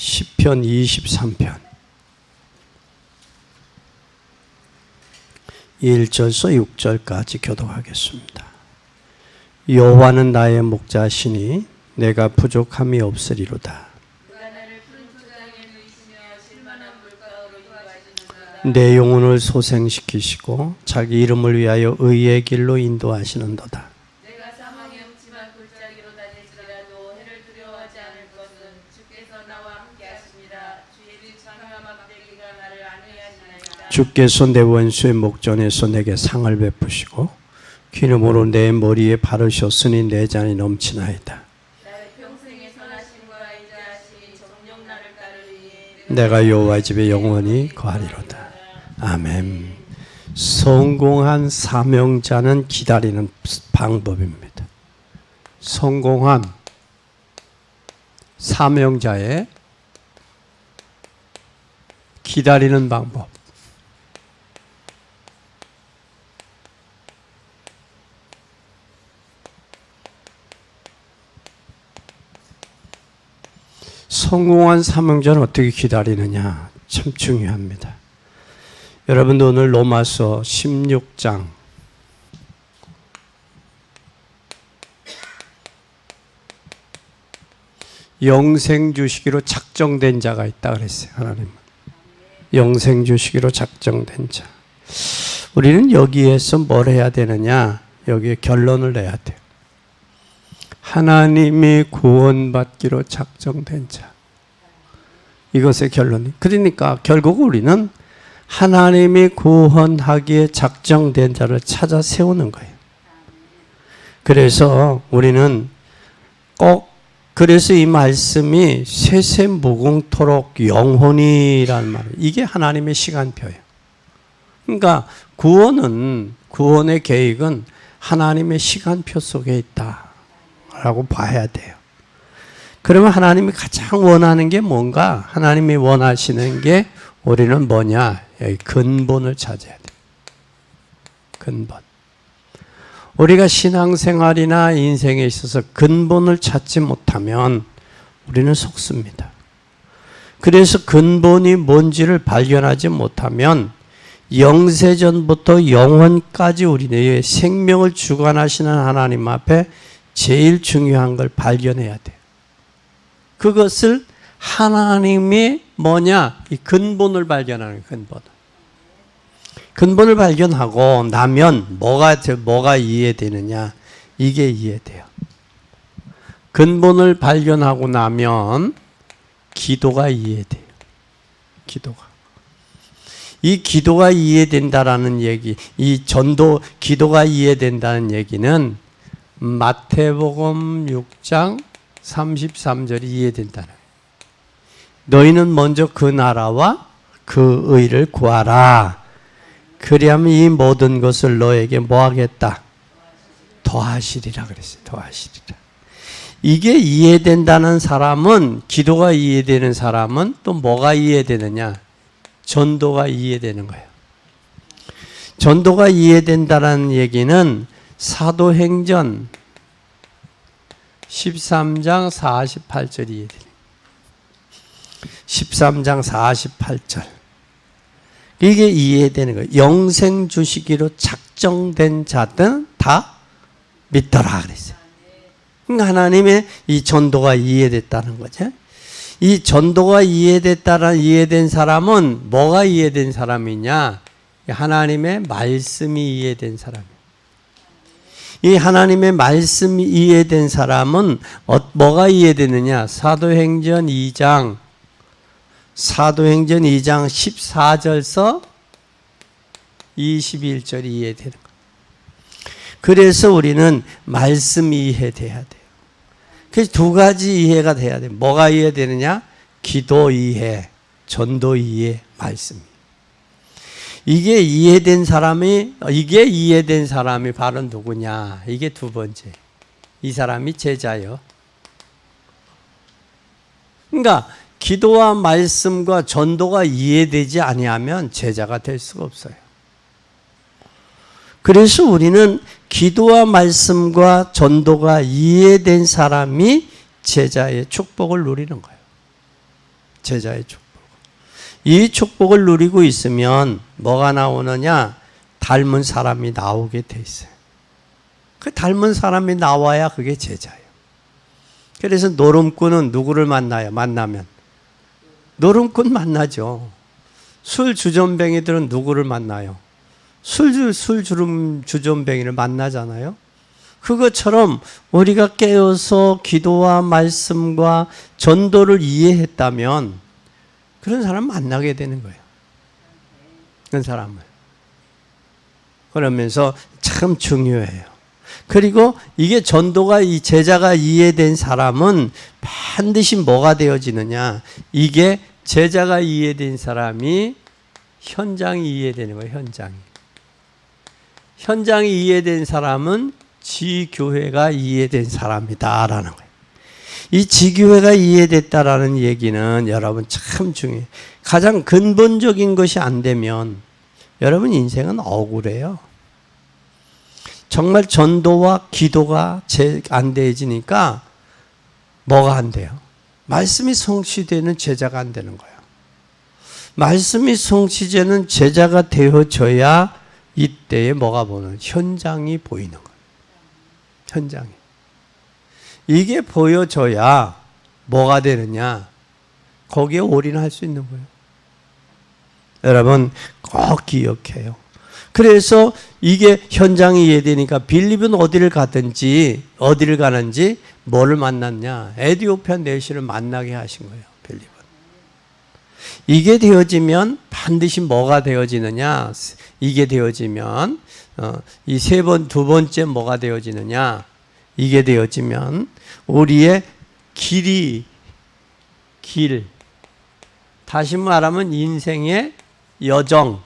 시편 23편 1절에서 6절까지 교독하겠습니다. 여호와는 나의 목자시니 내가 부족함이 없으리로다. 내 영혼을 소생시키시고 자기 이름을 위하여 의의 길로 인도하시는도다. 내가 사망의 음침한 골짜기로 다닐지라도 해를 두려워하지 않을 것은 주께서 나와 함께 하십니다. 주의 그 장엄한 막대기가 나를 안위하시나이다. 주께서 내 원수의 목전에서 내게 상을 베푸시고 기름으로 내 머리에 바르셨으니 내 잔이 넘치나이다. 나의 평생의 선하심과 인자하심이 정녕 나를 따르리니 내가 여호와 집에 영원히 거하리로다. 아멘. 성공한 사명자는 기다리는 방법입니다. 성공한 사명자의 기다리는 방법. 성공한 사명자는 어떻게 기다리느냐? 참 중요합니다. 여러분도 오늘 로마서 16장 영생 주시기로 작정된 자가 있다 그랬어요. 하나님은 영생 주시기로 작정된 자. 우리는 여기에서 뭘 해야 되느냐? 여기에 결론을 내야 돼요. 하나님이 구원받기로 작정된 자. 이것의 결론이. 그러니까 결국 우리는 하나님이 구원하기에 작정된 자를 찾아 세우는 거예요. 그래서 우리는 그래서 이 말씀이 세세무궁토록 영원이라는 말이에요. 이게 하나님의 시간표예요. 그러니까 구원의 계획은 하나님의 시간표 속에 있다라고 봐야 돼요. 그러면 하나님이 가장 원하는 게 뭔가? 하나님이 원하시는 게 우리는 뭐냐? 여기 근본을 찾아야 돼요. 근본. 우리가 신앙생활이나 인생에 있어서 근본을 찾지 못하면 우리는 속습니다. 그래서 근본이 뭔지를 발견하지 못하면 영세전부터 영원까지 우리의 생명을 주관하시는 하나님 앞에 제일 중요한 걸 발견해야 돼요. 그것을 하나님이 뭐냐? 이 근본을 발견하는 근본. 근본을 발견하고 나면 뭐가 이해되느냐? 이게 이해돼요. 근본을 발견하고 나면 기도가 이해돼요. 이 기도가 이해된다라는 얘기, 이 기도가 이해된다는 얘기는 마태복음 6장 33절이 이해된다는 거예요. 너희는 먼저 그 나라와 그 의를 구하라. 그리하면 이 모든 것을 너에게 뭐 하겠다? 더하시리라 그랬어요. 더하시리라. 이게 이해된다는 사람은, 기도가 이해되는 사람은 또 뭐가 이해되느냐? 전도가 이해되는 거예요. 전도가 이해된다는 얘기는 사도행전 13장 48절이 이해돼요. 13장 48절. 이게 이해되는 거예요. 영생 주시기로 작정된 자들은 다 믿더라 그랬어요. 그러니까 하나님의 이 전도가 이해됐다는 거죠. 이 전도가 이해된 사람은 뭐가 이해된 사람이냐? 하나님의 말씀이 이해된 사람이에요. 이 하나님의 말씀이 이해된 사람은 뭐가 이해되느냐? 사도행전 2장 14절서 21절이 이해되는 거예요. 그래서 우리는 말씀이 이해돼야 돼요. 그래서 두 가지 이해가 돼야 돼요. 뭐가 이해되느냐? 기도 이해, 전도 이해, 말씀. 이게 이해된 사람이 바로 누구냐? 이게 두 번째. 이 사람이 제자요. 그러니까 기도와 말씀과 전도가 이해되지 아니하면 제자가 될 수가 없어요. 그래서 우리는 기도와 말씀과 전도가 이해된 사람이 제자의 축복을 누리는 거예요. 제자의 축복. 이 축복을 누리고 있으면 뭐가 나오느냐? 닮은 사람이 나오게 돼 있어요. 그 닮은 사람이 나와야 그게 제자예요. 그래서 노름꾼은 누구를 만나요? 만나면 노름꾼 만나죠. 술 주전뱅이들은 누구를 만나요? 술 주전뱅이를 만나잖아요. 그것처럼 우리가 깨어서 기도와 말씀과 전도를 이해했다면 그런 사람 만나게 되는 거예요. 그런 사람을. 그러면서 참 중요해요. 그리고 이게 전도가 이 제자가 이해된 사람은 반드시 뭐가 되어지느냐? 이게 제자가 이해된 사람이 현장이 이해되는 거예요. 현장이 이해된 사람은 지교회가 이해된 사람이다라는 거예요. 이 지교회가 이해됐다라는 얘기는 여러분 참 중요해요. 가장 근본적인 것이 안 되면 여러분 인생은 억울해요. 정말 전도와 기도가 안 되어지니까 뭐가 안 돼요? 말씀이 성취되는 제자가 안 되는 거예요. 말씀이 성취되는 제자가 되어져야 이때에 뭐가 보는 현장이 보이는 거예요. 현장이. 이게 보여져야 뭐가 되느냐? 거기에 올인할 수 있는 거예요. 여러분 꼭 기억해요. 그래서 이게 현장이 이해되니까 빌립은 어디를 가는지 뭐를 만났냐? 에디오피아 내시를 만나게 하신 거예요. 빌립은. 이게 되어지면 반드시 뭐가 되어지느냐? 이게 되어지면 이 두 번째 뭐가 되어지느냐? 이게 되어지면 우리의 길 다시 말하면 인생의 여정,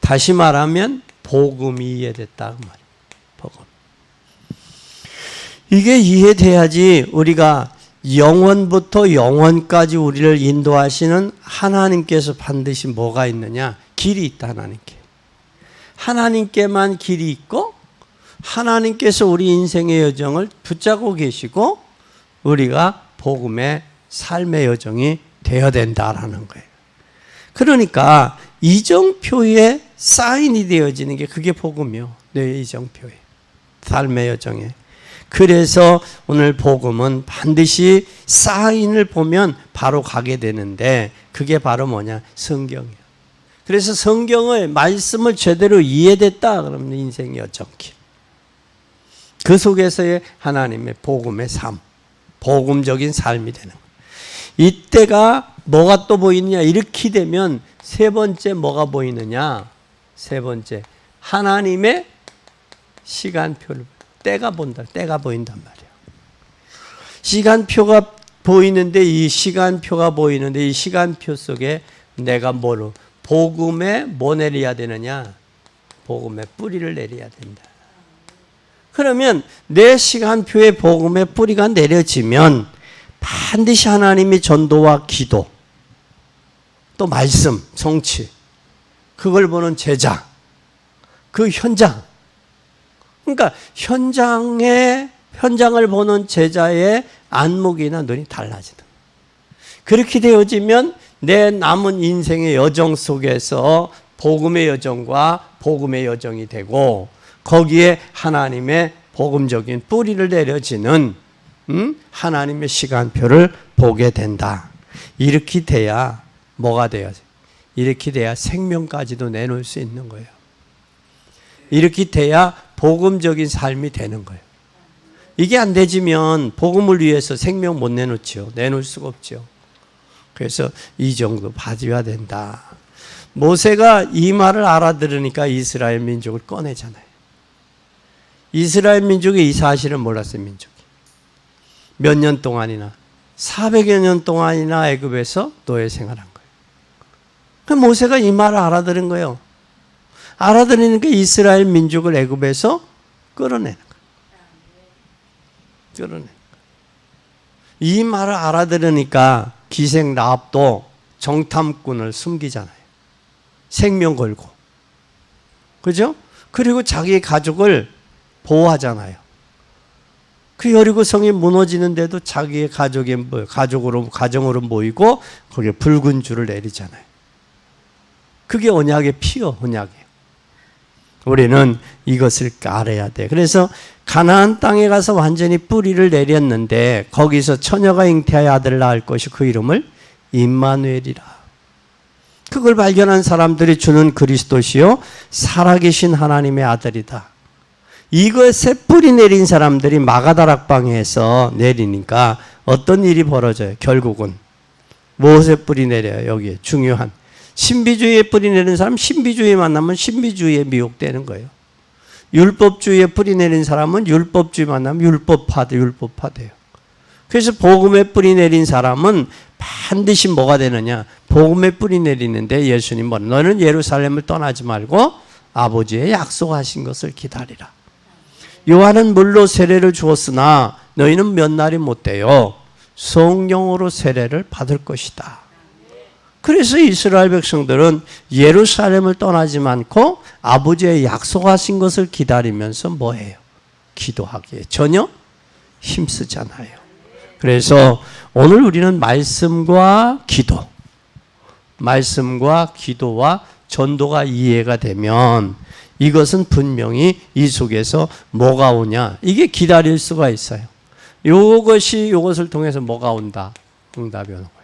다시 말하면 복음이 이해됐다 그 말이에요. 복음. 이게 이해돼야지 우리가 영원부터 영원까지 우리를 인도하시는 하나님께서 반드시 뭐가 있느냐? 길이 있다. 하나님께만 길이 있고 하나님께서 우리 인생의 여정을 붙잡고 계시고 우리가 복음의 삶의 여정이 되어야 된다라는 거예요. 그러니까 이정표에 사인이 되어지는 게 그게 복음이요. 내 이정표에. 삶의 여정에. 그래서 오늘 복음은 반드시 사인을 보면 바로 가게 되는데 그게 바로 뭐냐? 성경이에요. 그래서 성경의 말씀을 제대로 이해됐다 그러면 인생의 여정길. 그 속에서의 하나님의 복음의 삶, 복음적인 삶이 되는 거예요. 이때가 뭐가 또 보이느냐? 이렇게 되면 세 번째 뭐가 보이느냐? 세 번째 하나님의 시간표를 때가 보인단 말이에요. 시간표가 보이는데 이 시간표 속에 내가 복음에 뭐 내려야 되느냐? 복음의 뿌리를 내려야 된다. 그러면 내 시간표에 복음의 뿌리가 내려지면 반드시 하나님이 전도와 기도, 또 말씀, 성취, 그걸 보는 제자, 그 현장. 그러니까 현장을 보는 제자의 안목이나 눈이 달라지는 거예요. 그렇게 되어지면 내 남은 인생의 여정 속에서 복음의 여정과 복음의 여정이 되고 거기에 하나님의 복음적인 뿌리를 내려지는 하나님의 시간표를 보게 된다. 이렇게 돼야 뭐가 돼야지? 이렇게 돼야 생명까지도 내놓을 수 있는 거예요. 이렇게 돼야 복음적인 삶이 되는 거예요. 이게 안 되지면 복음을 위해서 생명 못 내놓죠. 내놓을 수가 없죠. 그래서 이 정도 봐줘야 된다. 모세가 이 말을 알아들으니까 이스라엘 민족을 꺼내잖아요. 이스라엘 민족이 이 사실을 몰랐어요. 민족이. 몇 년 동안이나 400여 년 동안이나 애굽에서 노예 생활한 거예요. 그 모세가 이 말을 알아들은 거예요. 알아들으니까 이스라엘 민족을 애굽에서 끌어내는 거예요. 이 말을 알아들으니까 기생 라합도 정탐꾼을 숨기잖아요. 생명 걸고. 그죠? 그리고 자기 가족을 보호하잖아요. 그 여리고 성이 무너지는데도 자기의 가정으로 모이고 거기에 붉은 줄을 내리잖아요. 그게 언약의 피요, 언약이에요. 우리는 이것을 알아야 돼. 그래서 가나안 땅에 가서 완전히 뿌리를 내렸는데 거기서 처녀가 잉태하여 아들을 낳을 것이 그 이름을 임마누엘이라. 그걸 발견한 사람들이 주는 그리스도시요 살아계신 하나님의 아들이다. 이것에 뿌리 내린 사람들이 마가다락방에서 내리니까 어떤 일이 벌어져요? 결국은 무엇에 뿌리 내려요? 여기에 중요한 신비주의에 뿌리 내린 사람, 신비주의 만나면 신비주의에 미혹되는 거예요. 율법주의에 뿌리 내린 사람은 율법주의 만나면 율법화돼요. 그래서 복음에 뿌리 내린 사람은 반드시 뭐가 되느냐? 복음에 뿌리 내리는데 예수님 뭐 너는 예루살렘을 떠나지 말고 아버지의 약속하신 것을 기다리라. 요한은 물로 세례를 주었으나 너희는 몇 날이 못 돼요. 성령으로 세례를 받을 것이다. 그래서 이스라엘 백성들은 예루살렘을 떠나지 않고 아버지의 약속하신 것을 기다리면서 뭐해요? 기도하기에 전혀 힘쓰잖아요. 그래서 오늘 우리는 말씀과 기도와 전도가 이해가 되면 이것은 분명히 이 속에서 뭐가 오냐? 이게 기다릴 수가 있어요. 이것을 통해서 뭐가 온다? 응답이 오는 거예요.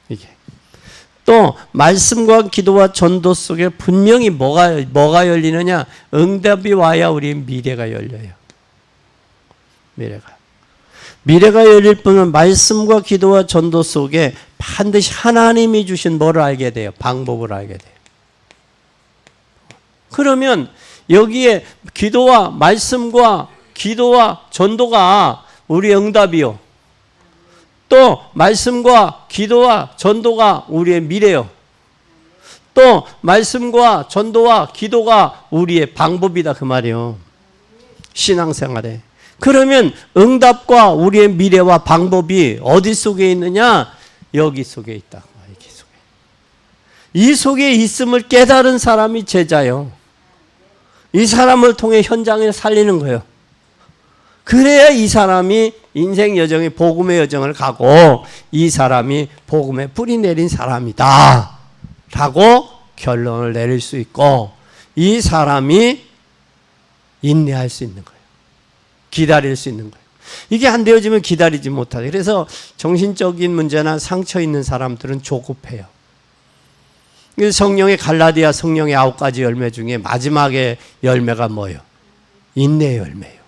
이게. 또 말씀과 기도와 전도 속에 분명히 뭐가 열리느냐? 응답이 와야 우리의 미래가 열려요. 미래가 열릴 뿐은 말씀과 기도와 전도 속에 반드시 하나님이 주신 뭐를 알게 돼요? 방법을 알게 돼요. 그러면 여기에 기도와 말씀과 기도와 전도가 우리의 응답이요. 또 말씀과 기도와 전도가 우리의 미래요. 또 말씀과 전도와 기도가 우리의 방법이다 그 말이에요. 신앙생활에. 그러면 응답과 우리의 미래와 방법이 어디 속에 있느냐? 여기 속에 있다. 여기 속에. 이 속에 있음을 깨달은 사람이 제자요. 이 사람을 통해 현장을 살리는 거예요. 그래야 이 사람이 인생 여정이 복음의 여정을 가고 이 사람이 복음에 뿌리 내린 사람이다 라고 결론을 내릴 수 있고 이 사람이 인내할 수 있는 거예요. 기다릴 수 있는 거예요. 이게 안 되어지면 기다리지 못하죠. 그래서 정신적인 문제나 상처 있는 사람들은 조급해요. 성령의 갈라디아 성령의 9가지 열매 중에 마지막에 열매가 뭐예요? 인내의 열매예요.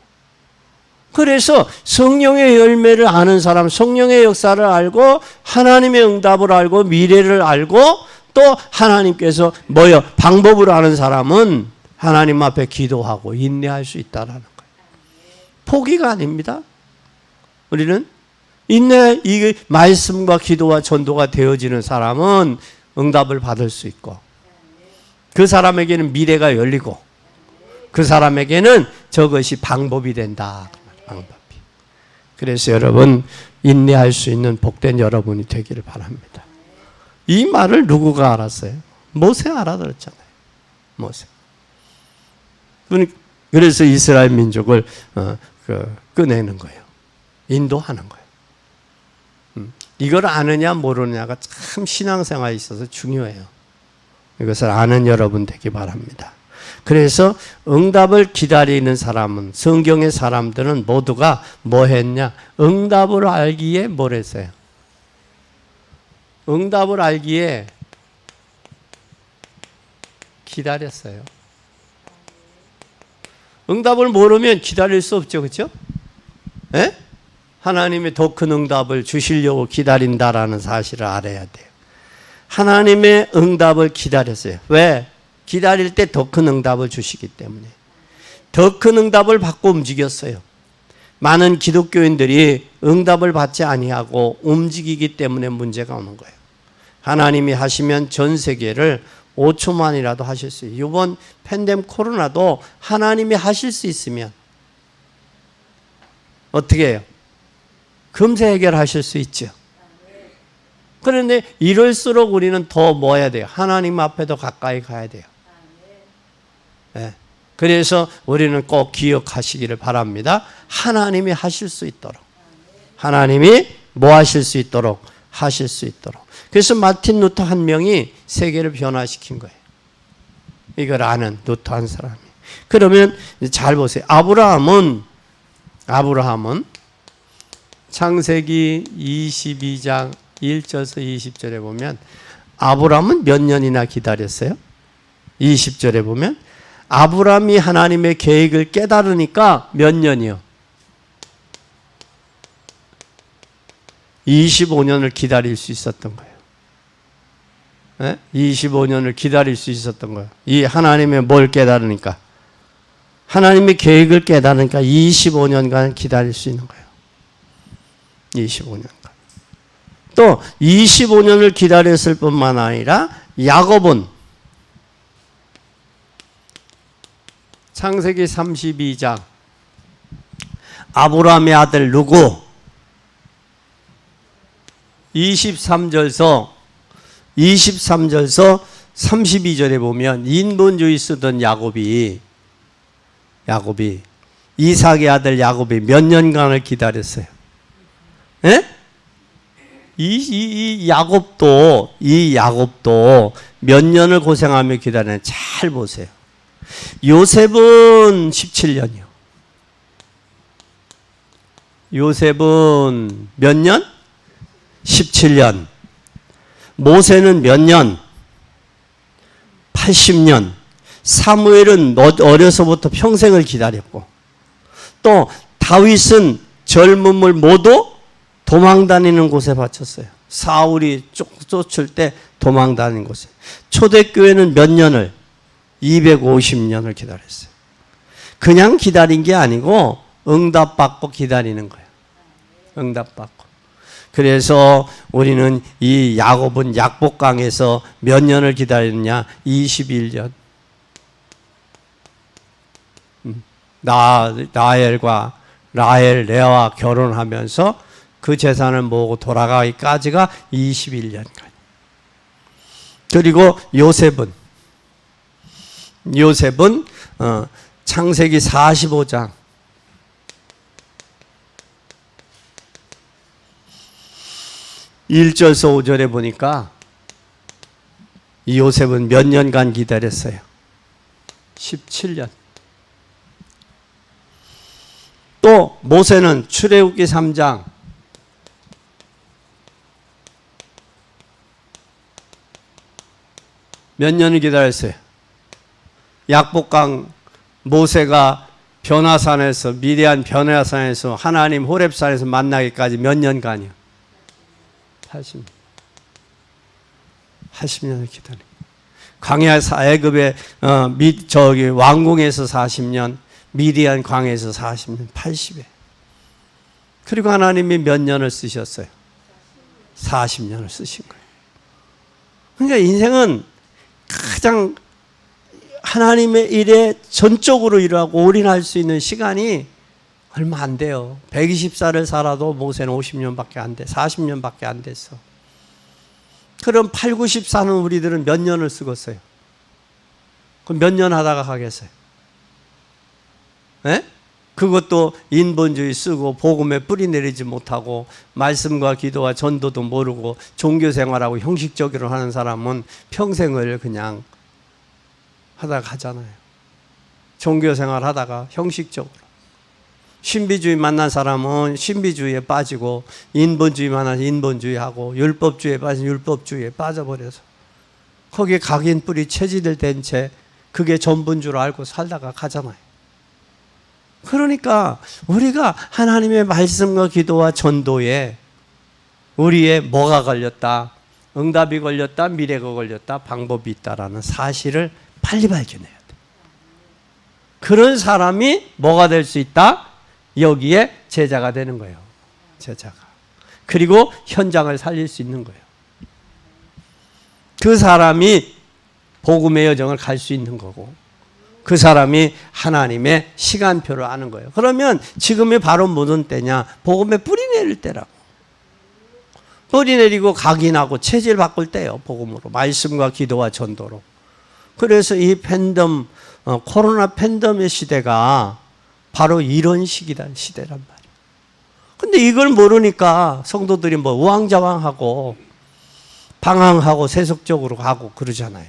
그래서 성령의 열매를 아는 사람, 성령의 역사를 알고 하나님의 응답을 알고 미래를 알고 또 하나님께서 뭐예요? 방법을 아는 사람은 하나님 앞에 기도하고 인내할 수 있다라는 거예요. 포기가 아닙니다. 우리는 인내, 이 말씀과 기도와 전도가 되어지는 사람은 응답을 받을 수 있고 그 사람에게는 미래가 열리고 그 사람에게는 저것이 방법이 된다. 방법이. 그래서 여러분 인내할 수 있는 복된 여러분이 되기를 바랍니다. 이 말을 누구가 알았어요? 모세 알아들었잖아요. 모세. 그래서 이스라엘 민족을 꺼내는 거예요. 인도하는 거예요. 이걸 아느냐 모르느냐가 참 신앙생활에 있어서 중요해요. 이것을 아는 여러분 되기 바랍니다. 그래서 응답을 기다리는 사람은 성경의 사람들은 모두가 뭐 했냐? 응답을 알기에 뭘 했어요? 응답을 알기에 기다렸어요. 응답을 모르면 기다릴 수 없죠. 그렇죠? 예? 하나님의 더 큰 응답을 주시려고 기다린다라는 사실을 알아야 돼요. 하나님의 응답을 기다렸어요. 왜? 기다릴 때 더 큰 응답을 주시기 때문에. 더 큰 응답을 받고 움직였어요. 많은 기독교인들이 응답을 받지 아니하고 움직이기 때문에 문제가 오는 거예요. 하나님이 하시면 전 세계를 5초만이라도 하실 수 있어요. 이번 팬데믹 코로나도 하나님이 하실 수 있으면 어떻게 해요? 금세 해결하실 수 있죠. 그런데 이럴수록 우리는 더 뭐 해야 돼요? 하나님 앞에 더 가까이 가야 돼요. 네. 그래서 우리는 꼭 기억하시기를 바랍니다. 하나님이 하실 수 있도록. 하나님이 뭐 하실 수 있도록? 하실 수 있도록. 그래서 마틴 루터 한 명이 세계를 변화시킨 거예요. 이걸 아는 루터 한 사람이. 그러면 잘 보세요. 아브라함은 창세기 22장 1절에서 20절에 보면 아브라함은 몇 년이나 기다렸어요? 20절에 보면 아브라함이 하나님의 계획을 깨달으니까 몇 년이요? 25년을 기다릴 수 있었던 거예요. 네? 25년을 기다릴 수 있었던 거예요. 이 하나님의 뭘 깨달으니까? 하나님의 계획을 깨달으니까 25년간 기다릴 수 있는 거예요. 25년간. 또 25년을 기다렸을 뿐만 아니라 야곱은 창세기 32장 아브라함의 아들 누구? 23절서 32절에 보면 인본주의 쓰던 야곱이 이삭의 아들 야곱이 몇 년간을 기다렸어요. 예? 이 야곱도 몇 년을 고생하며 기다리는 잘 보세요. 요셉은 17년이요. 요셉은 몇 년? 17년. 모세는 몇 년? 80년. 사무엘은 어려서부터 평생을 기다렸고, 또 다윗은 젊음을 모두 도망다니는 곳에 바쳤어요. 사울이 쫓을 때 도망다니는 곳에. 초대교회는 몇 년을? 250년을 기다렸어요. 그냥 기다린 게 아니고 응답받고 기다리는 거예요. 응답받고. 그래서 우리는 이 야곱은 약복강에서 몇 년을 기다렸냐? 21년. 라헬, 레아와 결혼하면서 그 재산을 모으고 돌아가기까지가 21년간. 그리고 요셉은 창세기 45장 1절에서 5절에 보니까 이 요셉은 몇 년간 기다렸어요? 17년. 또 모세는 출애굽기 3장 몇 년을 기다렸어요? 약복강 모세가 변화산에서 미디안 변화산에서 하나님 호렙산에서 만나기까지 몇 년간이요? 80년을 기다려. 광야 애굽의 왕궁에서 40년, 미디안 광야에서 40년, 80에. 그리고 하나님이 몇 년을 쓰셨어요? 40년을 쓰신 거예요. 그러니까 인생은 가장 하나님의 일에 전적으로 일하고 올인할 수 있는 시간이 얼마 안 돼요. 120살을 살아도 모세는 50년밖에 안 돼. 40년밖에 안 됐어. 그럼 8, 90 사는 우리들은 몇 년을 쓰겠어요? 그럼 몇 년 하다가 가겠어요? 예? 그것도 인본주의 쓰고 복음에 뿌리 내리지 못하고 말씀과 기도와 전도도 모르고 종교생활하고 형식적으로 하는 사람은 평생을 그냥 하다가 가잖아요. 종교생활 하다가 형식적으로. 신비주의 만난 사람은 신비주의에 빠지고 인본주의 만나서 인본주의하고 율법주의에 빠지면 율법주의에 빠져버려서 거기에 각인 뿌리 체질된 채 그게 전부인 줄 알고 살다가 가잖아요. 그러니까 우리가 하나님의 말씀과 기도와 전도에 우리의 뭐가 걸렸다, 응답이 걸렸다, 미래가 걸렸다, 방법이 있다라는 사실을 빨리 발견해야 돼. 그런 사람이 뭐가 될 수 있다? 여기에 제자가 되는 거예요. 제자가. 그리고 현장을 살릴 수 있는 거예요. 그 사람이 복음의 여정을 갈 수 있는 거고 그 사람이 하나님의 시간표를 아는 거예요. 그러면 지금이 바로 무슨 때냐? 복음에 뿌리 내릴 때라고. 뿌리 내리고 각인하고 체질 바꿀 때예요. 복음으로. 말씀과 기도와 전도로. 그래서 이 팬덤 코로나 팬데믹 시대가 바로 이런 시대란 말이에요. 근데 이걸 모르니까 성도들이 뭐 우왕좌왕하고 방황하고 세속적으로 가고 그러잖아요.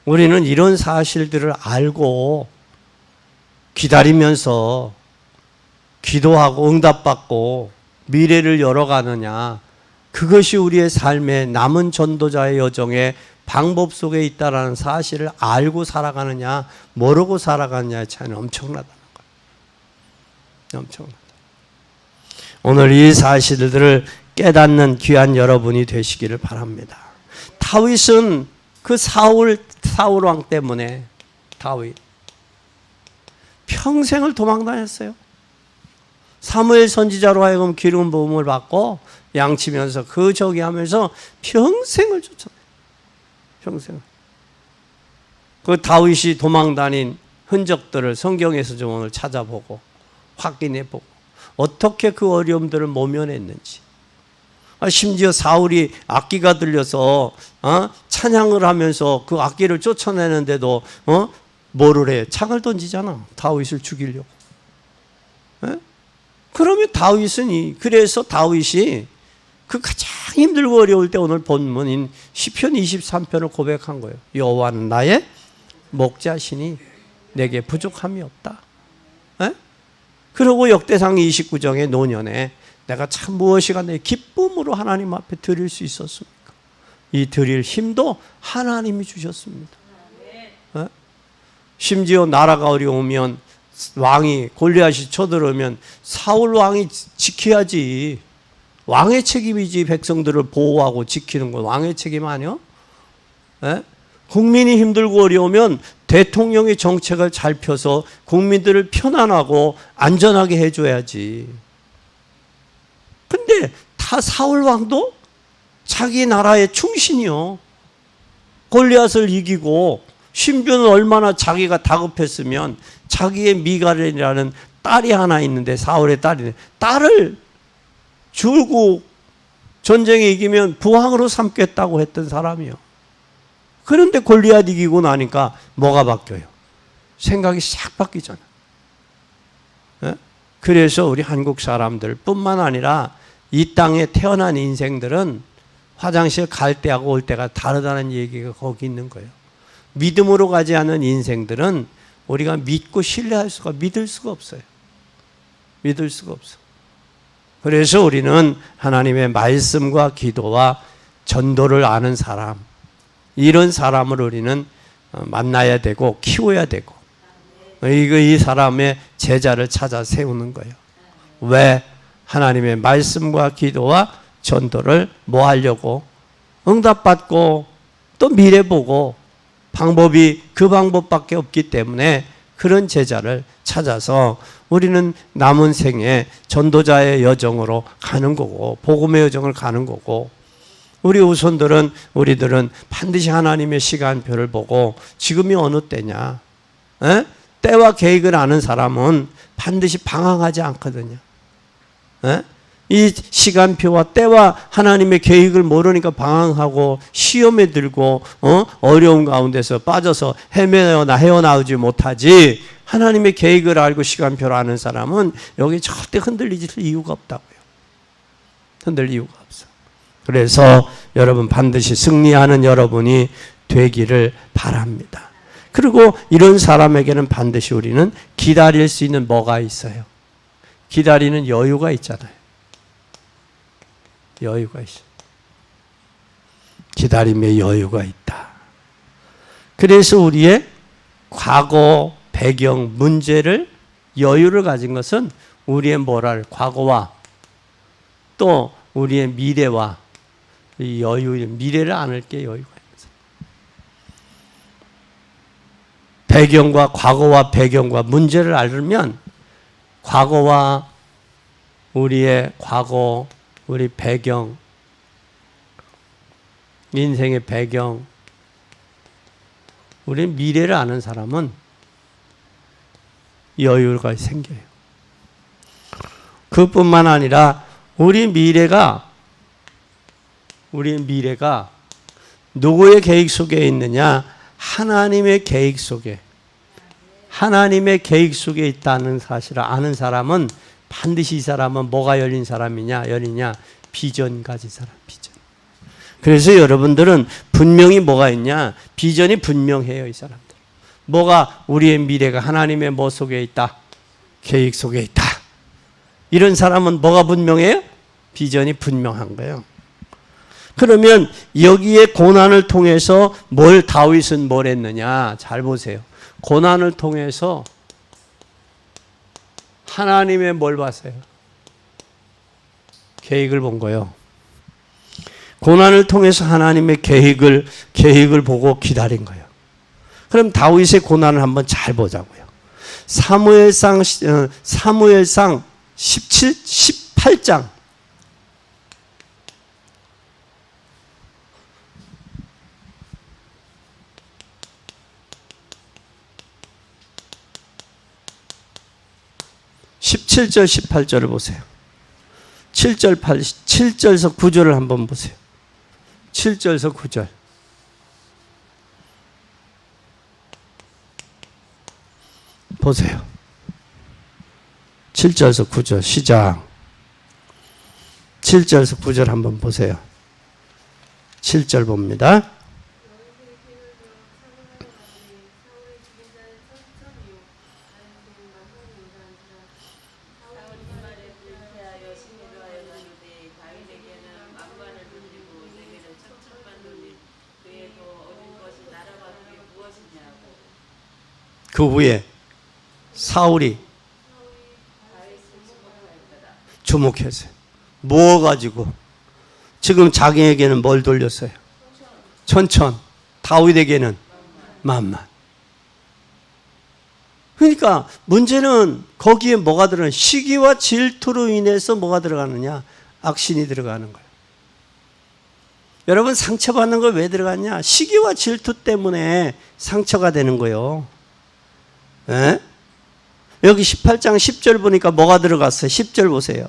우리는 이런 사실들을 알고 기다리면서 기도하고 응답받고 미래를 열어가느냐, 그것이 우리의 삶의 남은 전도자의 여정의 방법 속에 있다라는 사실을 알고 살아가느냐 모르고 살아가느냐의 차이는 엄청나다는 거예요. 엄청나다. 오늘 이 사실들을 깨닫는 귀한 여러분이 되시기를 바랍니다. 다윗은 그 사울 왕 때문에 다윗 평생을 도망다녔어요. 사무엘 선지자로 하여금 기름 부음을 받고 양치면서 그 저기 하면서 평생을 쫓아다녔어요. 평생을. 그 다윗이 도망다닌 흔적들을 성경에서 좀 오늘 찾아보고 확인해보고 어떻게 그 어려움들을 모면했는지. 심지어 사울이 악기가 들려서 찬양을 하면서 그 악기를 쫓아내는데도 뭐를 해? 창을 던지잖아. 다윗을 죽이려고. 에? 그러면 다윗은 그래서 다윗이 그 가장 힘들고 어려울 때 오늘 본문인 시편 23편을 고백한 거예요. 여호와는 나의 목자시니 내게 부족함이 없다. 에? 그리고 역대상 29장의 노년에 내가 참 무엇이가 내 기쁨으로 하나님 앞에 드릴 수 있었습니까? 이 드릴 힘도 하나님이 주셨습니다. 에? 심지어 나라가 어려우면 왕이 골리앗이 쳐들어오면 사울 왕이 지켜야지. 왕의 책임이지. 백성들을 보호하고 지키는 건 왕의 책임 아니요? 에? 국민이 힘들고 어려우면 대통령이 정책을 잘 펴서 국민들을 편안하고 안전하게 해줘야지. 근데 다 사울 왕도 자기 나라의 충신이요. 골리앗을 이기고 심지어는 얼마나 자기가 다급했으면 자기의 미갈이라는 딸이 하나 있는데 사울의 딸이 딸을 줄고 전쟁에 이기면 부왕으로 삼겠다고 했던 사람이요. 그런데 골리앗 이기고 나니까 뭐가 바뀌어요? 생각이 싹 바뀌잖아. 예? 그래서 우리 한국 사람들 뿐만 아니라 이 땅에 태어난 인생들은 화장실 갈 때하고 올 때가 다르다는 얘기가 거기 있는 거예요. 믿음으로 가지 않은 인생들은 우리가 믿고 신뢰할 수가, 믿을 수가 없어요. 믿을 수가 없어. 그래서 우리는 하나님의 말씀과 기도와 전도를 아는 사람, 이런 사람을 우리는 만나야 되고 키워야 되고 이 사람의 제자를 찾아 세우는 거예요. 왜? 하나님의 말씀과 기도와 전도를 뭐 하려고? 응답받고 또 미래 보고 방법이 그 방법밖에 없기 때문에 그런 제자를 찾아서 우리는 남은 생에 전도자의 여정으로 가는 거고 복음의 여정을 가는 거고 우리 우리들은 반드시 하나님의 시간표를 보고 지금이 어느 때냐? 에? 때와 계획을 아는 사람은 반드시 방황하지 않거든요. 에? 이 시간표와 때와 하나님의 계획을 모르니까 방황하고 시험에 들고 어려운 가운데서 빠져서 헤어나오지 못하지. 하나님의 계획을 알고 시간표를 아는 사람은 여기 절대 흔들리질 이유가 없다고요. 흔들릴 이유가 없어. 그래서 여러분 반드시 승리하는 여러분이 되기를 바랍니다. 그리고 이런 사람에게는 반드시 우리는 기다릴 수 있는 뭐가 있어요? 기다리는 여유가 있잖아요. 여유가 있어요. 기다림의 여유가 있다. 그래서 우리의 과거, 배경, 문제를 여유를 가진 것은 우리의 과거와 또 우리의 미래와 이 미래를 안을 게 여유가 있어요. 배경과 과거와 배경과 문제를 알면 과거와 우리의 과거, 우리 배경, 인생의 배경, 우리 미래를 아는 사람은 여유가 생겨요. 그뿐만 아니라 우리 미래가 누구의 계획 속에 있느냐? 하나님의 계획 속에 있다는 사실을 아는 사람은 반드시 이 사람은 뭐가 열린 사람이냐? 비전 가진 사람, 비전. 그래서 여러분들은 분명히 뭐가 있냐? 비전이 분명해요, 이 사람들. 뭐가 우리의 미래가 하나님의 뭐 속에 있다? 계획 속에 있다. 이런 사람은 뭐가 분명해요? 비전이 분명한 거예요. 그러면 여기에 고난을 통해서 다윗은 뭘 했느냐? 잘 보세요. 고난을 통해서 하나님의 뭘 봤어요? 계획을 본 거예요. 고난을 통해서 하나님의 계획을 보고 기다린 거예요. 그럼 다윗의 고난을 한번 잘 보자고요. 사무엘상 18장 17절 18절을 보세요. 7절에서 9절을 한번 보세요. 7절에서 9절. 보세요. 7절에서 9절 시작. 7절에서 9절 한번 보세요. 7절 봅니다. 그 후에 사울이 주목했어요. 뭐 가지고? 지금 자기에게는 뭘 돌렸어요? 천천. 다윗에게는 만만. 그러니까 문제는 거기에 뭐가 들어가냐? 시기와 질투로 인해서 뭐가 들어가느냐? 악신이 들어가는 거예요. 여러분 상처받는 거 왜 들어갔냐? 시기와 질투 때문에 상처가 되는 거예요. 에? 여기 18장 10절 보니까 뭐가 들어갔어요? 10절 보세요.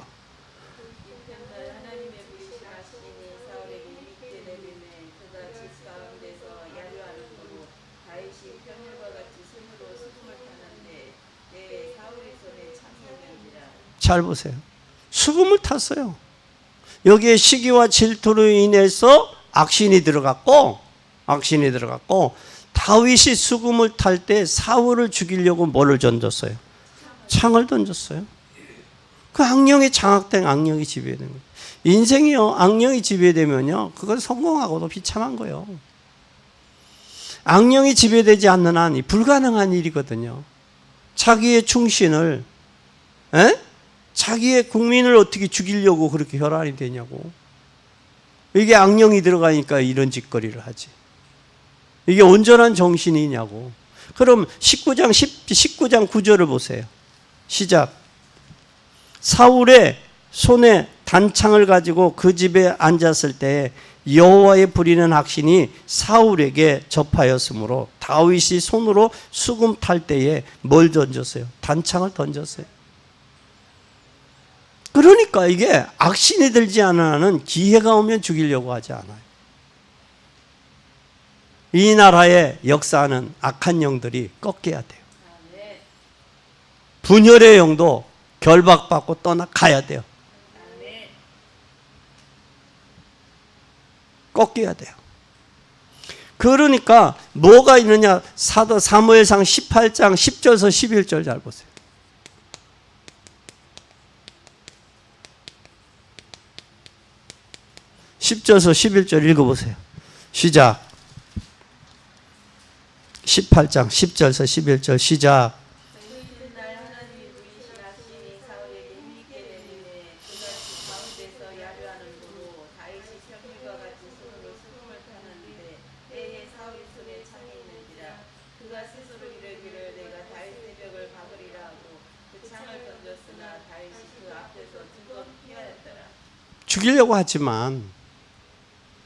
잘 보세요. 수금을 탔어요. 여기에 시기와 질투로 인해서 악신이 들어갔고 다윗이 수금을 탈 때 사울을 죽이려고 뭐를 던졌어요? 창을 던졌어요. 그 악령이 장악된 악령이 지배되는 거예요. 인생이요, 악령이 지배되면요, 그건 성공하고도 비참한 거예요. 악령이 지배되지 않는 한 불가능한 일이거든요. 자기의 충신을, 자기의 국민을 어떻게 죽이려고 그렇게 혈안이 되냐고. 이게 악령이 들어가니까 이런 짓거리를 하지. 이게 온전한 정신이냐고. 그럼 19장 9절을 보세요. 시작. 사울의 손에 단창을 가지고 그 집에 앉았을 때 여호와의 부리는 악신이 사울에게 접하였으므로 다윗이 손으로 수금 탈 때에 뭘 던졌어요? 단창을 던졌어요. 그러니까 이게 악신이 들지 않은 한은 기회가 오면 죽이려고 하지 않아요. 이 나라의 역사는 악한 영들이 꺾여야 돼요. 분열의 영도 결박받고 떠나가야 돼요. 꺾여야 돼요. 그러니까 뭐가 있느냐? 사무엘상 18장 10절에서 11절 잘 보세요. 10절에서 11절 읽어보세요. 시작. 18장 10절에서 11절 시작. 죽이려고 하지만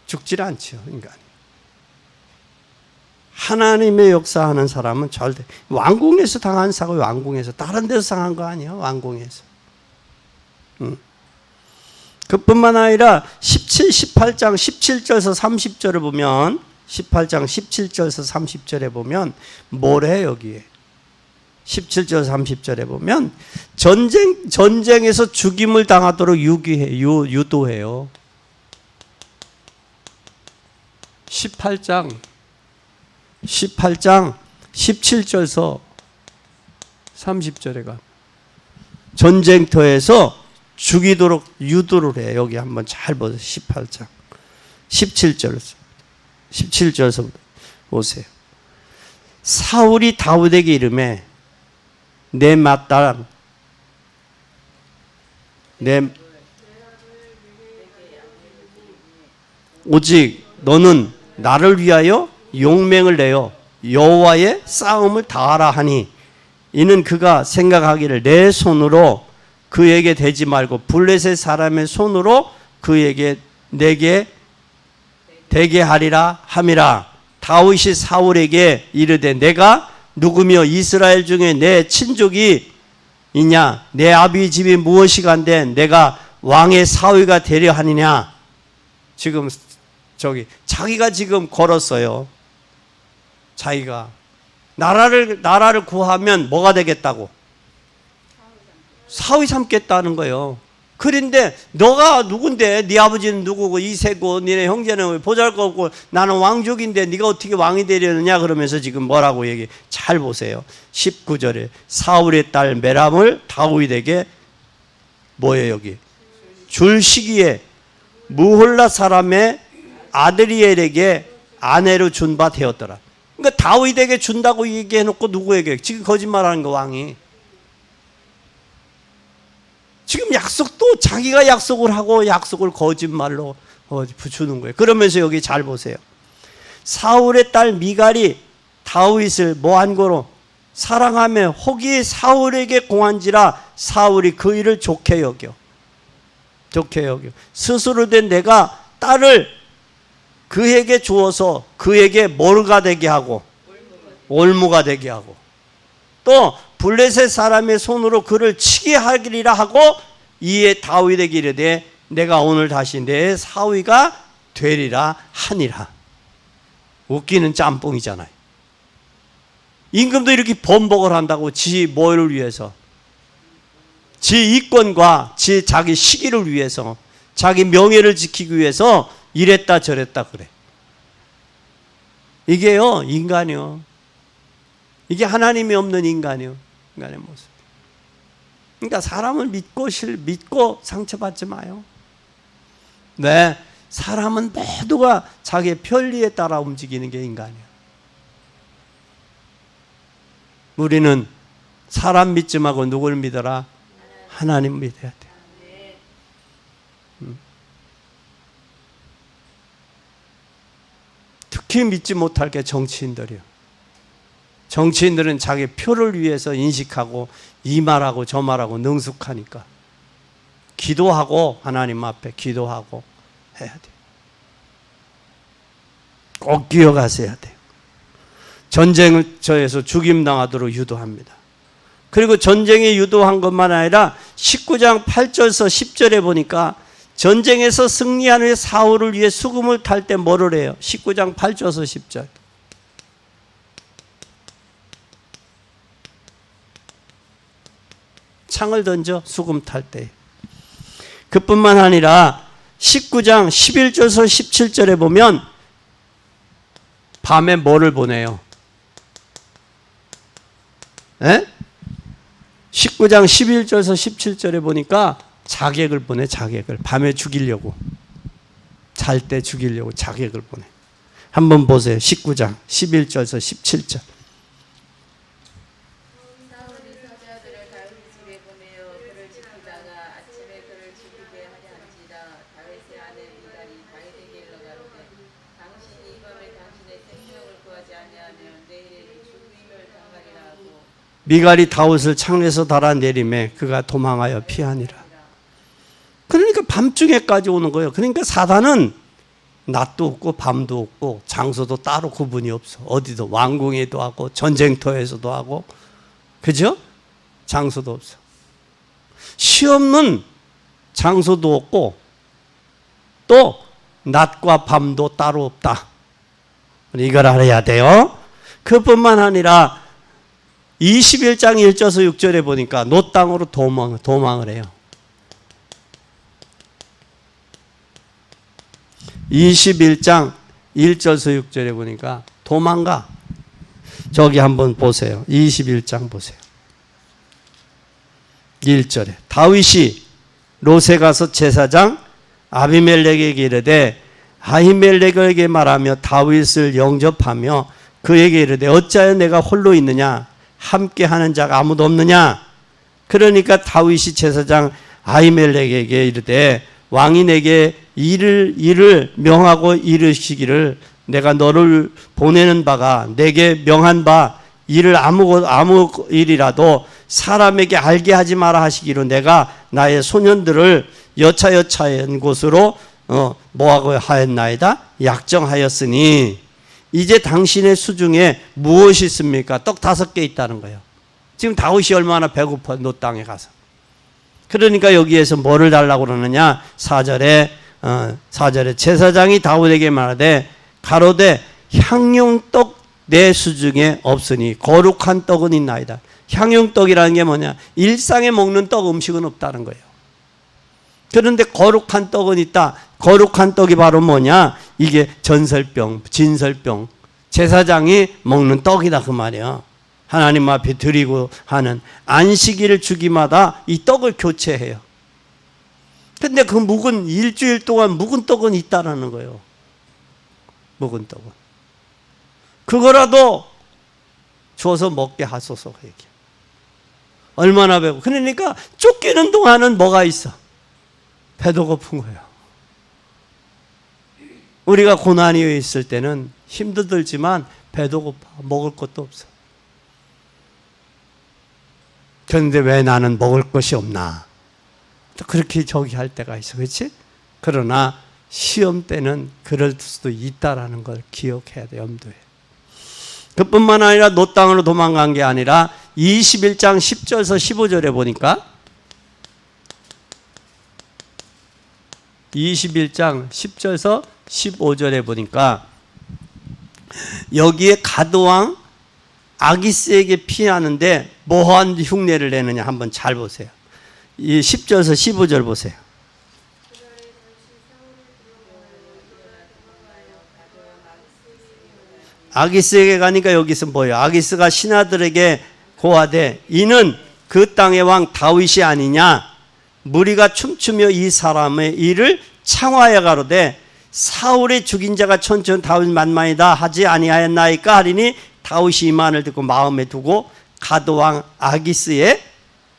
죽질 않죠, 인간이. 하나님의 역사하는 사람은 절대, 왕궁에서 당한 사고 왕궁에서, 다른 데서 당한 거 아니에요, 왕궁에서. 그뿐만 아니라 18장 17절에서 30절을 보면 18장 17절에서 30절에 보면 뭐래 여기에. 17절 30절에 보면 전쟁에서 죽임을 당하도록 유도해요. 18장 17절에서 30절에 가 전쟁터에서 죽이도록 유도를 해. 여기 한번 잘 보세요. 18장 17절에서 보세요. 사울이 다윗에게 이르매 내 맏딸 오직 너는 나를 위하여 용맹을 내어 여호와의 싸움을 다하라 하니 이는 그가 생각하기를 내 손으로 그에게 대지 말고 블레셋 사람의 손으로 그에게 내게 되게 하리라 함이라. 다윗이 사울에게 이르되 내가 누구며 이스라엘 중에 내 친족이 있냐? 내 아비 집이 무엇이간데 내가 왕의 사위가 되려 하느냐? 지금 자기가 지금 걸었어요. 자기가 나라를 구하면 뭐가 되겠다고? 사위 삼겠다는 거예요. 그런데 너가 누군데? 네 아버지는 누구고 이세고 니네 형제는 보잘것없고 나는 왕족인데 네가 어떻게 왕이 되려느냐 그러면서 지금 뭐라고 얘기. 잘 보세요. 19절에 사울의 딸 메람을 다윗에게 뭐예요 여기? 줄 시기에 무홀라 사람의 아드리엘에게 아내로 준 바 되었더라. 그러니까 다윗에게 준다고 얘기해놓고 누구에게? 지금 거짓말하는 거 왕이. 지금 약속도 자기가 약속을 하고 약속을 거짓말로 붙이는 거예요. 그러면서 여기 잘 보세요. 사울의 딸 미갈이 다윗을 뭐한 거로 사랑하며 혹이 사울에게 공한지라 사울이 그 일을 좋게 여겨. 스스로 된 내가 딸을 그에게 주어서 그에게 뭐가 되게 하고 올무가 되게 하고 또 블레셋 사람의 손으로 그를 치게 하리라 하고 이에 다윗에게 이르되 내가 오늘 다시 내 사위가 되리라 하니라. 웃기는 짬뽕이잖아요. 임금도 이렇게 번복을 한다고 지 뭐를 위해서? 지 이권과 지 자기 시기를 위해서 자기 명예를 지키기 위해서 이랬다 저랬다 그래. 이게요 인간이요. 이게 하나님이 없는 인간이요. 인간의 모습. 그러니까 사람을 믿고 상처받지 마요. 네, 사람은 모두가 자기의 편리에 따라 움직이는 게 인간이에요. 우리는 사람 믿지 말고 누굴 믿어라? 하나님 믿어야 돼요. 특히 믿지 못할 게 정치인들이요. 정치인들은 자기 표를 위해서 인식하고 이 말하고 저 말하고 능숙하니까 기도하고 하나님 앞에 기도하고 해야 돼요. 꼭 기억하셔야 돼요. 전쟁터에서 죽임당하도록 유도합니다. 그리고 전쟁에 유도한 것만 아니라 19장 8절에서 10절에 보니까 전쟁에서 승리한 후에 사울을 위해 수금을 탈 때 뭐를 해요? 19장 8절에서 10절. 창을 던져 수금 탈 때. 그뿐만 아니라 19장 11절에서 17절에 보면 밤에 뭐를 보내요? 19장 11절에서 17절에 보니까 자객을 보내. 자객을 밤에 죽이려고, 잘 때 죽이려고 자객을 보내. 한번 보세요. 19장 11절에서 17절. 사울이 사자들을 다윗 집에 보내어 그를 지키다가 아침에 그를 죽이게 하려 한지라. 다윗의 아내 미갈이 다윗에게 일러 가로되 당신이 이 밤에 당신의 생명을 구하지 아니하면 내일에 죽임을 당하리라 하고 미갈이 다윗을 창에서 달아내리매 그가 도망하여 피하니라. 그러니까 밤중에까지 오는 거예요. 그러니까 사단은 낮도 없고 밤도 없고 장소도 따로 구분이 없어. 어디도 왕궁에도 하고 전쟁터에서도 하고, 그죠? 장소도 없어. 시없는 장소도 없고 또 낮과 밤도 따로 없다. 이걸 알아야 돼요. 그뿐만 아니라 21장 1절에서 6절에 보니까 노 땅으로 도망을 해요. 21장 1절에서 6절에 보니까 도망가. 저기 한번 보세요. 21장 보세요. 1절에 다윗이 롯에 가서 제사장 아비멜렉에게 이르되 아히멜렉에게 말하며 다윗을 영접하며 그에게 이르되 어찌하여 내가 홀로 있느냐 함께 하는 자가 아무도 없느냐. 그러니까 다윗이 제사장 아히멜렉에게 이르되 왕이 내게 일을 명하고 이르시기를 내가 너를 보내는 바가 내게 명한 바 일을 아무 일이라도 사람에게 알게 하지 마라 하시기로 내가 나의 소년들을 여차여차한 곳으로 뭐하고 하였나이다 약정하였으니 이제 당신의 수중에 무엇이 있습니까? 떡 5개 있다는 거예요. 지금 다윗이 얼마나 배고파 노 땅에 가서. 그러니까 여기에서 뭐를 달라고 그러느냐. 4절에 제사장이 다윗에게 말하되 가로되 향용떡 내 수중에 없으니 거룩한 떡은 있나이다. 향용떡이라는 게 뭐냐. 일상에 먹는 떡 음식은 없다는 거예요. 그런데 거룩한 떡은 있다. 거룩한 떡이 바로 뭐냐. 이게 전설병, 진설병, 제사장이 먹는 떡이다 그 말이에요. 하나님 앞에 드리고 하는 안식일을 주기마다 이 떡을 교체해요. 근데 그 묵은 일주일 동안 묵은 떡은 있다라는 거예요. 묵은 떡은. 그거라도 줘서 먹게 하소서 얘기. 얼마나 배고. 그러니까 쫓기는 동안은 뭐가 있어? 배도 고픈 거예요. 우리가 고난이 있을 때는 힘도 들지만 배도 고파. 먹을 것도 없어. 그런데 왜 나는 먹을 것이 없나? 그렇게 저기 할 때가 있어. 그렇지? 그러나 시험 때는 그럴 수도 있다라는 걸 기억해야 돼. 염두에. 그뿐만 아니라 노 땅으로 도망간 게 아니라 21장 10절에서 15절에 보니까 21장 10절에서 15절에 보니까 여기에 가드왕 아기스에게 피하는데 뭐한 흉내를 내느냐 한번 잘 보세요. 이 10절에서 15절 보세요. 아기스에게 가니까 여기서 뭐예요? 아기스가 신하들에게 고하되 이는 그 땅의 왕 다윗이 아니냐. 무리가 춤추며 이 사람의 일을 창화해 가로되 사울의 죽인 자가 천천 다윗 만만이다 하지 아니하였나이까 하리니 다윗이 이 말을 듣고 마음에 두고 가드왕 아기스의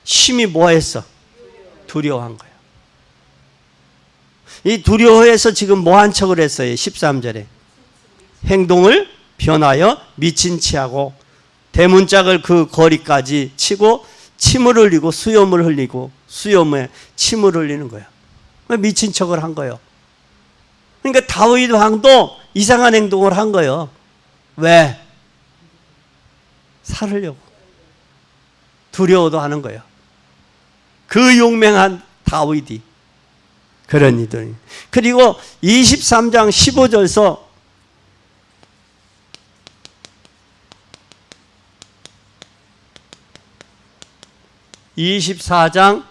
심히 뭐했어? 두려워한 거예요. 이 두려워해서 지금 뭐한 척을 했어요? 13절에 행동을 변하여 미친 체하고 대문짝을 그 거리까지 치고 침을 흘리고 수염을 흘리고 수염에 침을 흘리는 거예요. 미친 척을 한 거예요. 그러니까 다윗 왕도 이상한 행동을 한 거예요. 왜? 살으려고. 두려워도 하는 거예요. 그 용맹한 다윗이 그런 이들이. 그리고 23장 15절에서 24장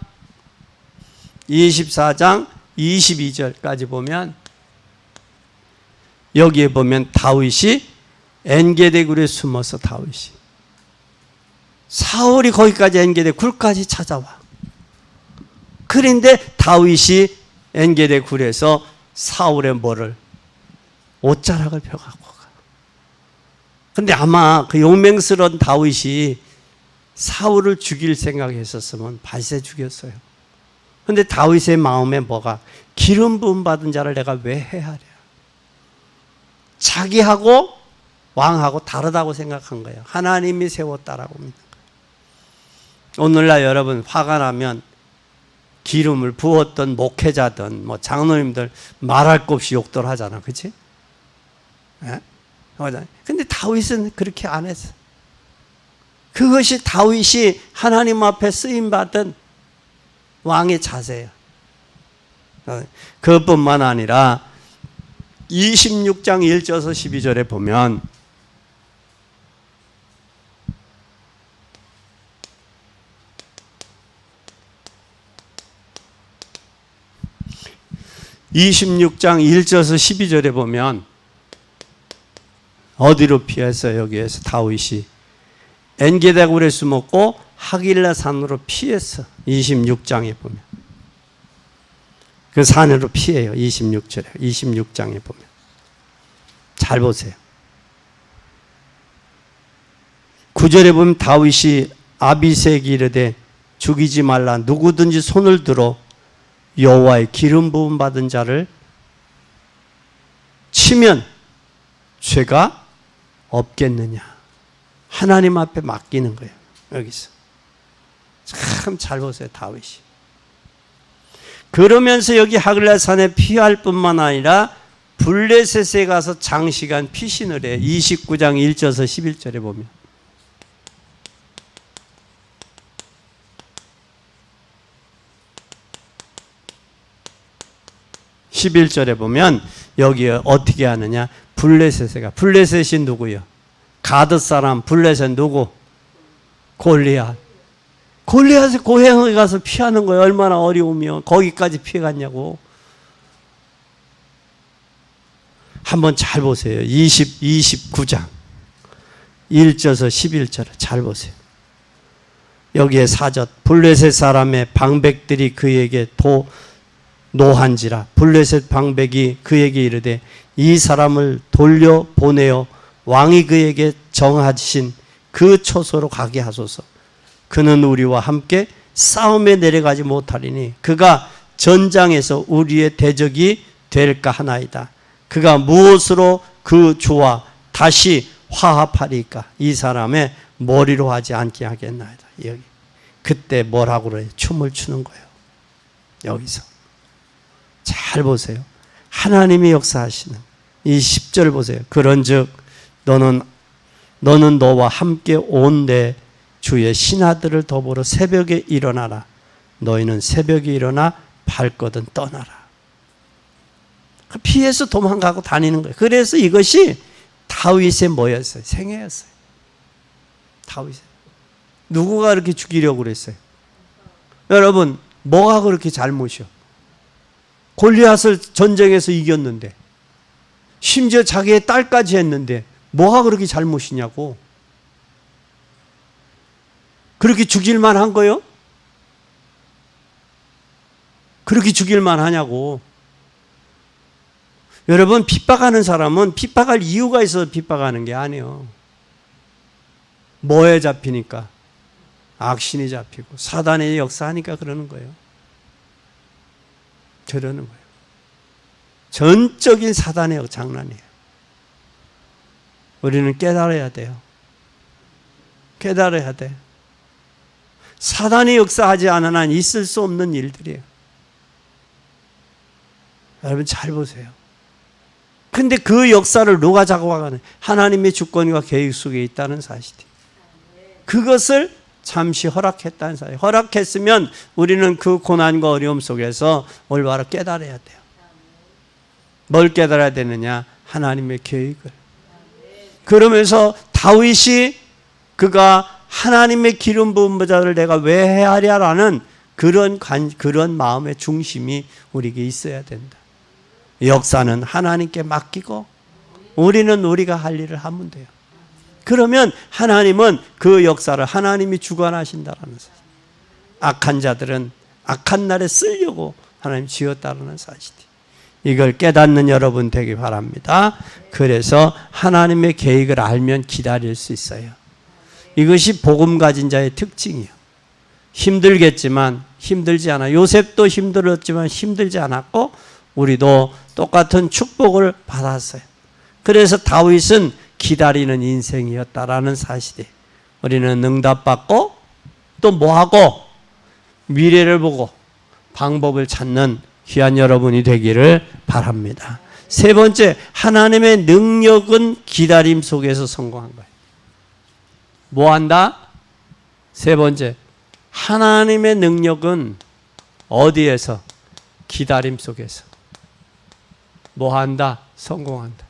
22절까지 보면 여기에 보면 다윗이 엔게디 굴에 숨어서 다윗이 사울이 거기까지 엔게디 굴까지 찾아와. 그런데 다윗이 엔게디 굴에서 사울의 뭐를 옷자락을 펴갖고 가. 근데 아마 그 용맹스러운 다윗이 사울을 죽일 생각했었으면 발세 죽였어요. 그런데 다윗의 마음에 뭐가 기름 부음 받은 자를 내가 왜 해하랴. 자기하고 왕하고 다르다고 생각한 거예요. 하나님이 세웠다라고 믿는 거예요. 오늘날 여러분 화가 나면 기름을 부었던 목회자든 뭐 장로님들 말할 것 없이 욕들 하잖아. 그렇지? 근데 다윗은 그렇게 안 했어. 그것이 다윗이 하나님 앞에 쓰임받은 왕의 자세예요. 그것뿐만 아니라 26장 1절에서 12절에 보면 어디로 피했어요? 여기에서 다윗이 엔게다굴에 숨었고 하길라 산으로 피했어. 26장에 보면 그 산으로 피해요. 26장에 보면 잘 보세요. 9절에 보면 다윗이 아비새에게 이르되 죽이지 말라. 누구든지 손을 들어 여호와의 기름 부음 받은 자를 치면 죄가 없겠느냐. 하나님 앞에 맡기는 거예요. 여기서 참 잘 보세요. 다윗이 그러면서 여기 하글라산에 피할 뿐만 아니라 블레셋에 가서 장시간 피신을 해. 29장 1절에서 11절에 보면 11절에 보면 여기에 어떻게 하느냐. 블레셋에 가. 블레셋이 누구요? 가드 사람. 블레셋 누구? 골리앗. 골리앗의 고향에 가서 피하는 거예요. 얼마나 어려우면 거기까지 피해갔냐고. 한번 잘 보세요. 29장 1절에서 11절을 잘 보세요. 여기에 사절. 블레셋 사람의 방백들이 그에게 노한지라. 블레셋 방백이 그에게 이르되 이 사람을 돌려보내어 왕이 그에게 정하신 그 초소로 가게 하소서. 그는 우리와 함께 싸움에 내려가지 못하리니 그가 전장에서 우리의 대적이 될까 하나이다. 그가 무엇으로 그 주와 다시 화합하리까? 이 사람의 머리로 하지 않게 하겠나이다. 여기 그때 뭐라고 그래요? 춤을 추는 거예요. 여기서 잘 보세요. 하나님이 역사하시는 이 10절 보세요. 그런즉 너는 너와 함께 온 내 주의 신하들을 더불어 새벽에 일어나라. 너희는 새벽에 일어나 발거든 떠나라. 피해서 도망가고 다니는 거예요. 그래서 이것이 다윗의 뭐였어요? 생애였어요. 다윗의. 누구가 그렇게 죽이려고 그랬어요? 여러분, 뭐가 그렇게 잘못이요? 골리앗을 전쟁에서 이겼는데, 심지어 자기의 딸까지 했는데 뭐가 그렇게 잘못이냐고. 그렇게 죽일만 한 거요? 그렇게 죽일만 하냐고. 여러분, 핍박하는 사람은 핍박할 이유가 있어서 핍박하는 게 아니에요. 뭐에 잡히니까? 악신이 잡히고 사단의 역사하니까 그러는 거예요. 그러는 거예요. 전적인 사단의 장난이에요. 우리는 깨달아야 돼요. 깨달아야 돼. 사단이 역사하지 않은 한 있을 수 없는 일들이에요. 여러분 잘 보세요. 근데 그 역사를 누가 작업하는? 하나님의 주권과 계획 속에 있다는 사실이에요. 그것을 잠시 허락했다는 사실. 허락했으면 우리는 그 고난과 어려움 속에서 올바로 깨달아야 돼요. 뭘 깨달아야 되느냐? 하나님의 계획을. 그러면서 다윗이 그가 하나님의 기름 부은 자를 내가 왜 헤아려라는 그런 마음의 중심이 우리에게 있어야 된다. 역사는 하나님께 맡기고 우리는 우리가 할 일을 하면 돼요. 그러면 하나님은 그 역사를 하나님이 주관하신다라는 사실. 악한 자들은 악한 날에 쓰려고 하나님 지었다라는 사실이. 이걸 깨닫는 여러분 되기 바랍니다. 그래서 하나님의 계획을 알면 기다릴 수 있어요. 이것이 복음 가진 자의 특징이에요. 힘들겠지만 힘들지 않아. 요셉도 힘들었지만 힘들지 않았고 우리도 똑같은 축복을 받았어요. 그래서 다윗은 기다리는 인생이었다라는 사실이. 우리는 응답받고 또 뭐하고 미래를 보고 방법을 찾는 귀한 여러분이 되기를 바랍니다. 세 번째, 하나님의 능력은 기다림 속에서 성공한 거예요. 뭐 한다? 세 번째, 하나님의 능력은 어디에서? 기다림 속에서. 뭐 한다? 성공한다.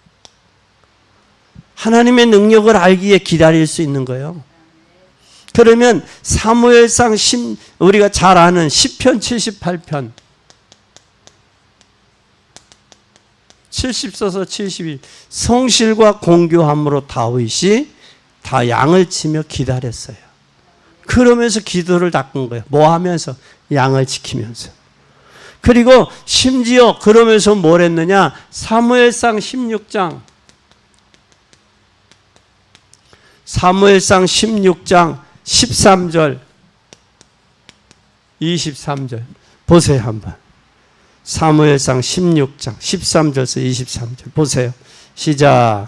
하나님의 능력을 알기에 기다릴 수 있는 거예요. 그러면 사무엘상 우리가 잘 아는 시편 78편 70서서 72 성실과 공교함으로 다윗이 다 양을 치며 기다렸어요. 그러면서 기도를 닦은 거예요. 뭐 하면서? 양을 지키면서. 그리고 심지어 그러면서 뭘 했느냐? 사무엘상 16장 13절 23절 보세요 한번. 사무엘상 16장 13절에서 23절 보세요. 시작.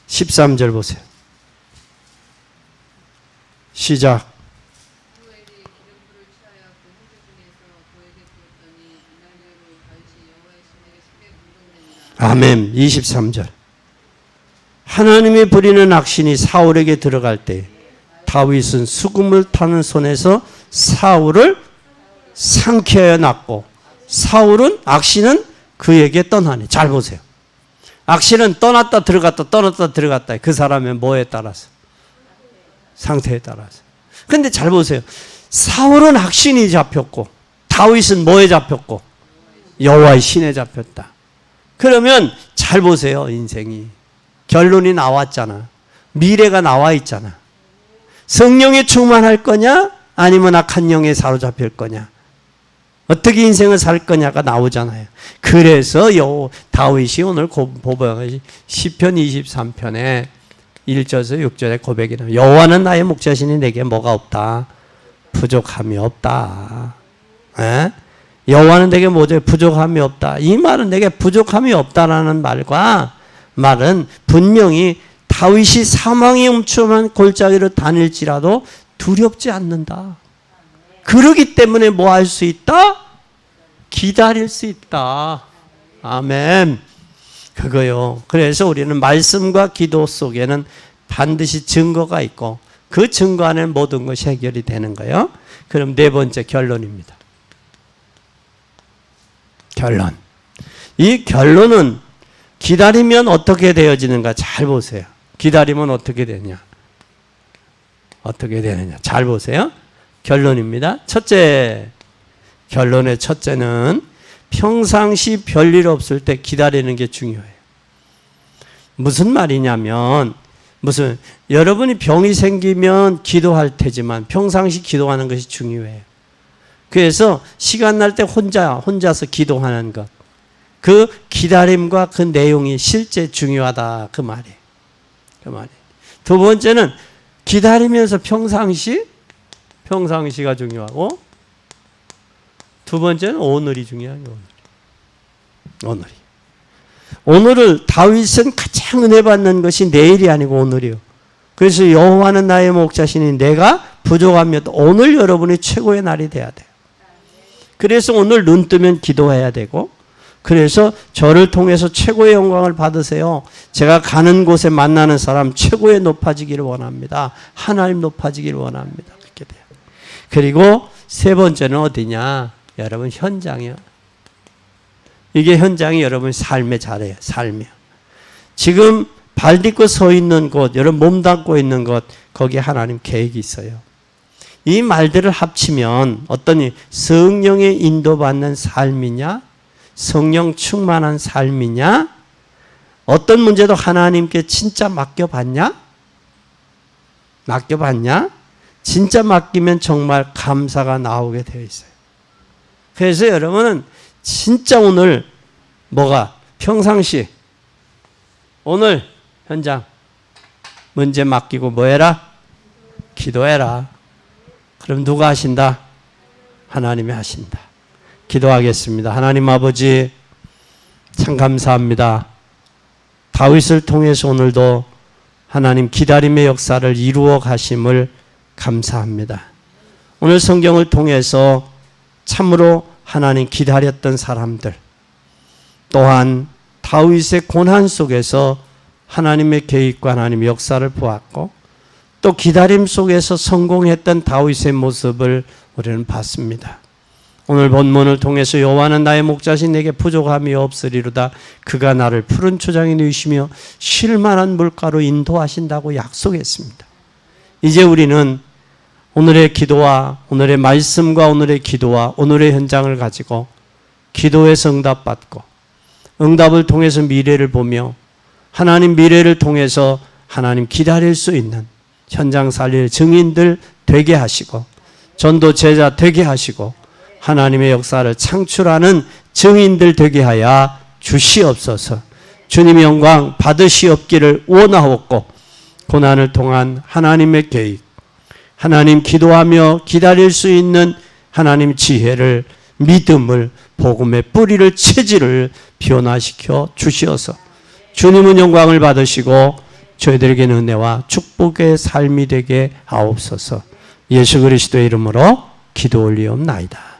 13절 보세요. 시작. 아멘. 23절. 하나님이 부리는 악신이 사울에게 들어갈 때 다윗은 수금을 타는 손에서 사울을 상쾌하여 놨고 악신은 그에게 떠나니. 잘 보세요. 악신은 떠났다 들어갔다 그 사람의 뭐에 따라서? 상태에 따라서. 근데 잘 보세요. 사울은 악신이 잡혔고 다윗은 뭐에 잡혔고? 여호와의 신에 잡혔다. 그러면 잘 보세요. 인생이. 결론이 나왔잖아. 미래가 나와 있잖아. 성령에 충만할 거냐? 아니면 악한 영에 사로잡힐 거냐? 어떻게 인생을 살 거냐가 나오잖아요. 그래서 다윗이 오늘 시편 23편에 1절에서 6절에 고백이 나와요. 여호와는 나의 목자시니 내게 뭐가 없다? 부족함이 없다. 에? 여호와는 내게 뭐죠? 부족함이 없다. 이 말은 내게 부족함이 없다라는 말은 분명히 다윗이 사망의 음침한 골짜기로 다닐지라도 두렵지 않는다. 그러기 때문에 뭐 할 수 있다? 기다릴 수 있다. 아멘. 그거요. 그래서 우리는 말씀과 기도 속에는 반드시 증거가 있고 그 증거 안에 모든 것이 해결이 되는 거예요. 그럼 네 번째 결론입니다. 결론. 이 결론은 기다리면 어떻게 되어지는가 잘 보세요. 기다리면 어떻게 되냐? 어떻게 되느냐? 잘 보세요. 결론입니다. 결론의 첫째는 평상시 별일 없을 때 기다리는 게 중요해요. 무슨 말이냐면 여러분이 병이 생기면 기도할 테지만 평상시 기도하는 것이 중요해요. 그래서 시간 날 때 혼자서 기도하는 것. 그 기다림과 그 내용이 실제 중요하다. 그 말이에요. 두 번째는 기다리면서 평상시가 중요하고 두 번째는 오늘이 중요해요. 오늘을 다윗은 가장 은혜 받는 것이 내일이 아니고 오늘이요. 그래서 여호와는 나의 목자시니 내가 부족함이 없다. 오늘 여러분이 최고의 날이 돼야 돼요. 그래서 오늘 눈 뜨면 기도해야 되고 그래서 저를 통해서 최고의 영광을 받으세요. 제가 가는 곳에 만나는 사람 최고의 높아지기를 원합니다. 하나님 높아지기를 원합니다. 그렇게 돼요. 그리고 세 번째는 어디냐? 여러분 현장이요. 이게 현장이 여러분 삶의 자리예요. 삶이요. 지금 발 딛고 서 있는 곳, 여러분 몸 담고 있는 곳, 거기에 하나님 계획이 있어요. 이 말들을 합치면 어떠니? 성령의 인도받는 삶이냐? 성령 충만한 삶이냐? 어떤 문제도 하나님께 진짜 맡겨봤냐? 진짜 맡기면 정말 감사가 나오게 되어 있어요. 그래서 여러분은 진짜 오늘 평상시 오늘 현장 문제 맡기고 뭐해라? 기도해라. 그럼 누가 하신다? 하나님이 하신다. 기도하겠습니다. 하나님 아버지 참 감사합니다. 다윗을 통해서 오늘도 하나님 기다림의 역사를 이루어 가심을 감사합니다. 오늘 성경을 통해서 참으로 하나님 기다렸던 사람들 또한 다윗의 고난 속에서 하나님의 계획과 하나님의 역사를 보았고 또 기다림 속에서 성공했던 다윗의 모습을 우리는 봤습니다. 오늘 본문을 통해서 여호와는 나의 목자신 내게 부족함이 없으리로다. 그가 나를 푸른 초장에 누이시며 쉴만한 물가로 인도하신다고 약속했습니다. 이제 우리는 오늘의 기도와 오늘의 말씀과 오늘의 기도와 오늘의 현장을 가지고 기도에서 응답받고 응답을 통해서 미래를 보며 하나님 미래를 통해서 하나님 기다릴 수 있는 현장 살릴 증인들 되게 하시고 전도 제자 되게 하시고 하나님의 역사를 창출하는 증인들 되게 하여 주시옵소서. 주님의 영광 받으시옵기를 원하옵고 고난을 통한 하나님의 계획, 하나님 기도하며 기다릴 수 있는 하나님 지혜를, 믿음을, 복음의 뿌리를, 체질을 변화시켜 주시어서 주님은 영광을 받으시고 저희들에게는 은혜와 축복의 삶이 되게 하옵소서. 예수 그리스도의 이름으로 기도 올리옵나이다.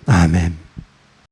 아멘.